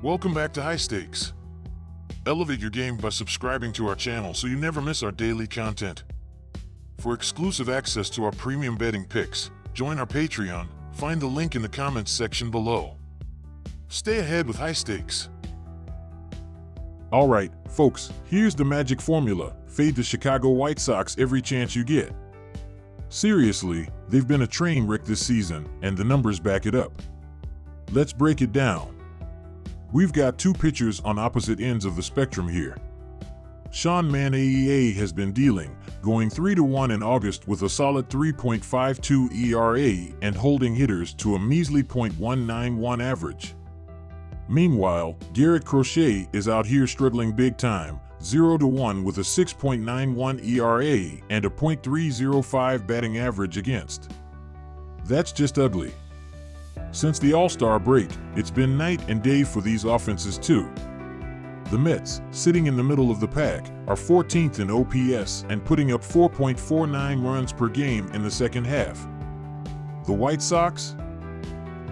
Welcome back to High Stakes. Elevate your game by subscribing to our channel so you never miss our daily content. For exclusive access to our premium betting picks, join our Patreon. Find the link in the comments section below. Stay ahead with High Stakes. Alright, folks, here's the magic formula. Fade the Chicago White Sox every chance you get. Seriously, they've been a train wreck this season, and the numbers back it up. Let's break it down. We've got two pitchers on opposite ends of the spectrum here. Sean Manaea has been dealing, going 3-1 in August with a solid 3.52 ERA and holding hitters to a measly .191 average. Meanwhile, Garrett Crochet is out here struggling big time, 0-1 with a 6.91 ERA and a .305 batting average against. That's just ugly. Since the All-Star break, it's been night and day for these offenses too. The Mets, sitting in the middle of the pack, are 14th in OPS and putting up 4.49 runs per game in the second half. The White Sox?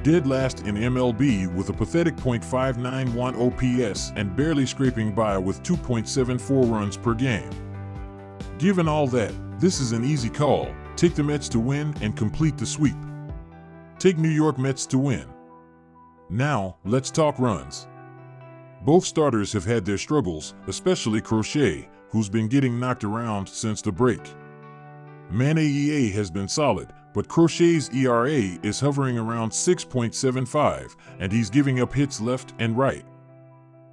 Dead last in MLB with a pathetic .591 OPS and barely scraping by with 2.74 runs per game. Given all that, this is an easy call. Take the Mets to win and complete the sweep. Take New York Mets to win. Now, let's talk runs. Both starters have had their struggles, especially Crochet, who's been getting knocked around since the break. Manaea has been solid, but Crochet's ERA is hovering around 6.75, and he's giving up hits left and right.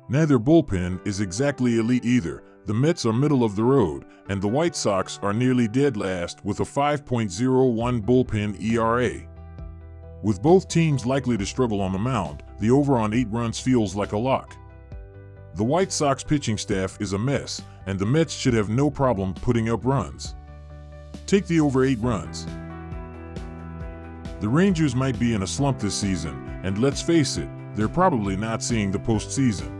Neither bullpen is exactly elite either. The Mets are middle of the road, and the White Sox are nearly dead last with a 5.01 bullpen ERA. With both teams likely to struggle on the mound, the over on 8 runs feels like a lock. The White Sox pitching staff is a mess, and the Mets should have no problem putting up runs. Take the over 8 runs. The Rangers might be in a slump this season, and let's face it, they're probably not seeing the postseason.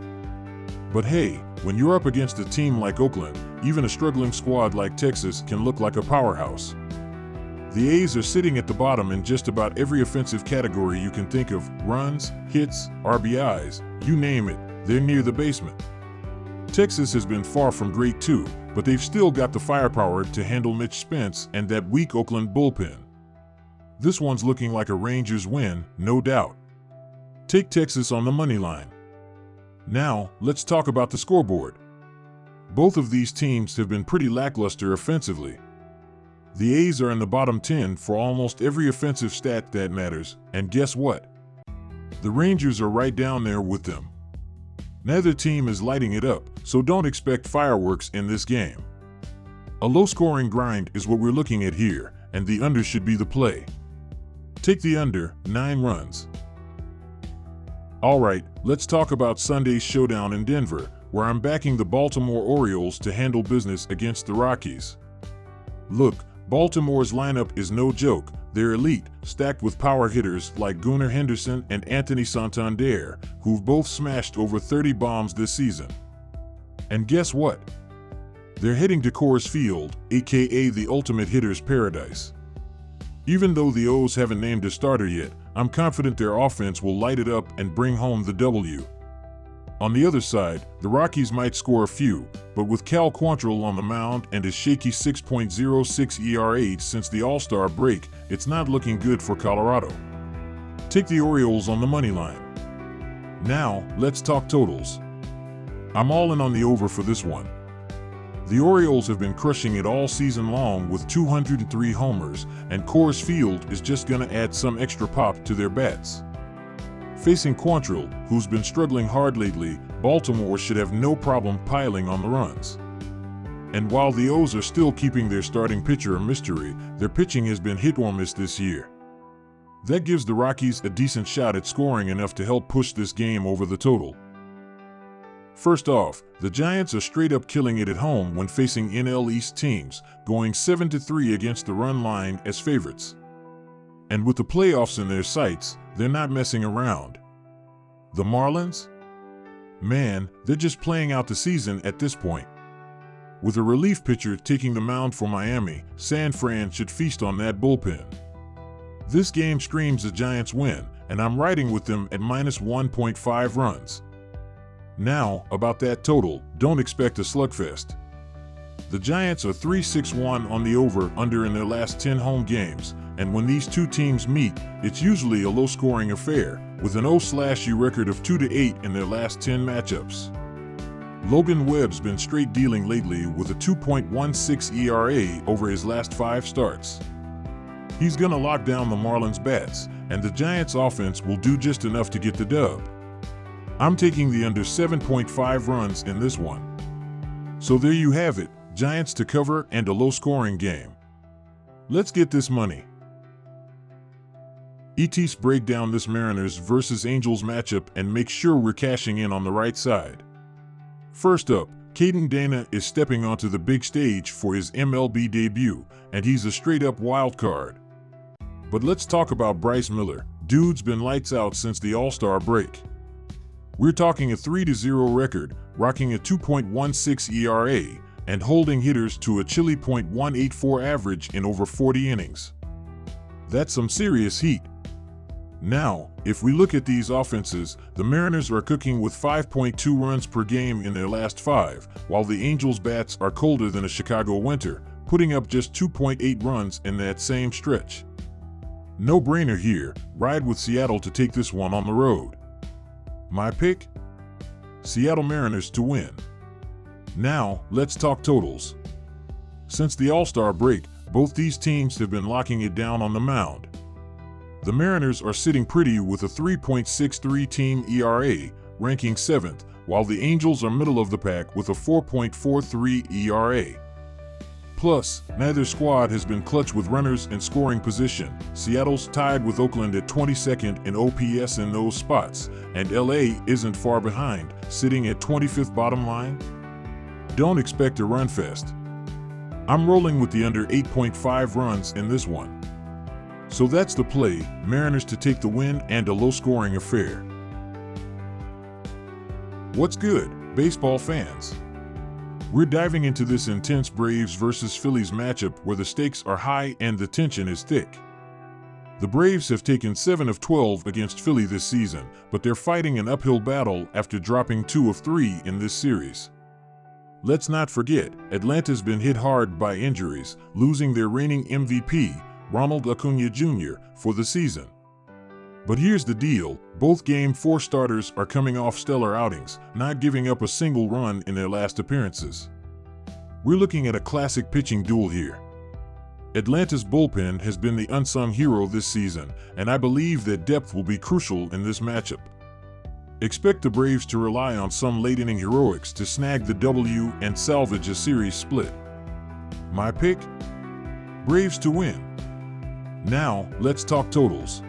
But hey, when you're up against a team like Oakland, even a struggling squad like Texas can look like a powerhouse. The A's are sitting at the bottom in just about every offensive category you can think of: runs, hits, RBIs, you name it, they're near the basement. Texas has been far from great too, but they've still got the firepower to handle Mitch Spence and that weak Oakland bullpen. This one's looking like a Rangers win, no doubt. Take Texas on the money line. Now, let's talk about the scoreboard. Both of these teams have been pretty lackluster offensively. The A's are in the bottom 10 for almost every offensive stat that matters, and guess what? The Rangers are right down there with them. Neither team is lighting it up, so don't expect fireworks in this game. A low-scoring grind is what we're looking at here, and the under should be the play. Take the under, 9 runs. Alright, let's talk about Sunday's showdown in Denver, where I'm backing the Baltimore Orioles to handle business against the Rockies. Look, Baltimore's lineup is no joke. They're elite, stacked with power hitters like Gunnar Henderson and Anthony Santander, who've both smashed over 30 bombs this season. And guess what? They're heading to Coors Field, aka the ultimate hitter's paradise. Even though the O's haven't named a starter yet, I'm confident their offense will light it up and bring home the W. On the other side, the Rockies might score a few, but with Cal Quantrill on the mound and his shaky 6.06 ERA since the All-Star break, it's not looking good for Colorado. Take the Orioles on the money line. Now, let's talk totals. I'm all in on the over for this one. The Orioles have been crushing it all season long with 203 homers, and Coors Field is just gonna add some extra pop to their bats. Facing Quantrill, who's been struggling hard lately, Baltimore should have no problem piling on the runs. And while the O's are still keeping their starting pitcher a mystery, their pitching has been hit or miss this year. That gives the Rockies a decent shot at scoring enough to help push this game over the total. First off, the Giants are straight up killing it at home when facing NL East teams, going 7-3 against the run line as favorites. And with the playoffs in their sights, they're not messing around. The Marlins? Man, they're just playing out the season at this point. With a relief pitcher taking the mound for Miami, San Fran should feast on that bullpen. This game screams a Giants win, and I'm riding with them at -1.5 runs. Now, about that total, don't expect a slugfest. The Giants are 3-6-1 on the over-under in their last 10 home games, and when these two teams meet, it's usually a low-scoring affair, with an O/U record of 2-8 in their last 10 matchups. Logan Webb's been straight dealing lately with a 2.16 ERA over his last 5 starts. He's gonna lock down the Marlins' bats, and the Giants' offense will do just enough to get the dub. I'm taking the under 7.5 runs in this one. So there you have it, Giants to cover and a low-scoring game. Let's get this money. ET's break down this Mariners versus Angels matchup and make sure we're cashing in on the right side. First up, Caden Dana is stepping onto the big stage for his MLB debut, and he's a straight-up wild card. But let's talk about Bryce Miller. Dude's been lights out since the All-Star break. We're talking a 3-0 record, rocking a 2.16 ERA, and holding hitters to a chilly .184 average in over 40 innings. That's some serious heat. Now, if we look at these offenses, the Mariners are cooking with 5.2 runs per game in their last 5, while the Angels' bats are colder than a Chicago winter, putting up just 2.8 runs in that same stretch. No-brainer here, ride with Seattle to take this one on the road. My pick? Seattle Mariners to win. Now, let's talk totals. Since the All-Star break, both these teams have been locking it down on the mound. The Mariners are sitting pretty with a 3.63 team ERA, ranking 7th, while the Angels are middle of the pack with a 4.43 ERA. Plus, neither squad has been clutch with runners in scoring position. Seattle's tied with Oakland at 22nd in OPS in those spots, and LA isn't far behind, sitting at 25th bottom line. Don't expect a run fest. I'm rolling with the under 8.5 runs in this one. So that's the play, Mariners to take the win and a low-scoring affair. What's good, baseball fans? We're diving into this intense Braves versus Phillies matchup where the stakes are high and the tension is thick. The Braves have taken 7 of 12 against Philly this season, but they're fighting an uphill battle after dropping 2 of 3 in this series. Let's not forget, Atlanta's been hit hard by injuries, losing their reigning MVP, Ronald Acuna Jr., for the season. But here's the deal, both Game 4 starters are coming off stellar outings, not giving up a single run in their last appearances. We're looking at a classic pitching duel here. Atlanta's bullpen has been the unsung hero this season, and I believe that depth will be crucial in this matchup. Expect the Braves to rely on some late-inning heroics to snag the W and salvage a series split. My pick? Braves to win. Now, let's talk totals.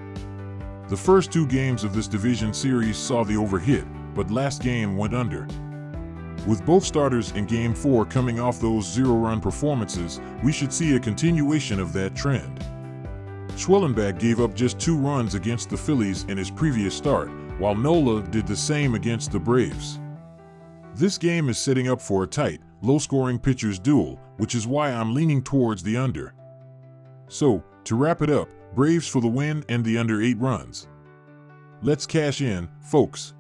The first 2 games of this division series saw the over hit, but last game went under. With both starters in Game 4 coming off those 0-run performances, we should see a continuation of that trend. Schwellenbach gave up just 2 runs against the Phillies in his previous start, while Nola did the same against the Braves. This game is setting up for a tight, low-scoring pitchers duel, which is why I'm leaning towards the under. So, to wrap it up, Braves for the win and the under 8 runs. Let's cash in, folks.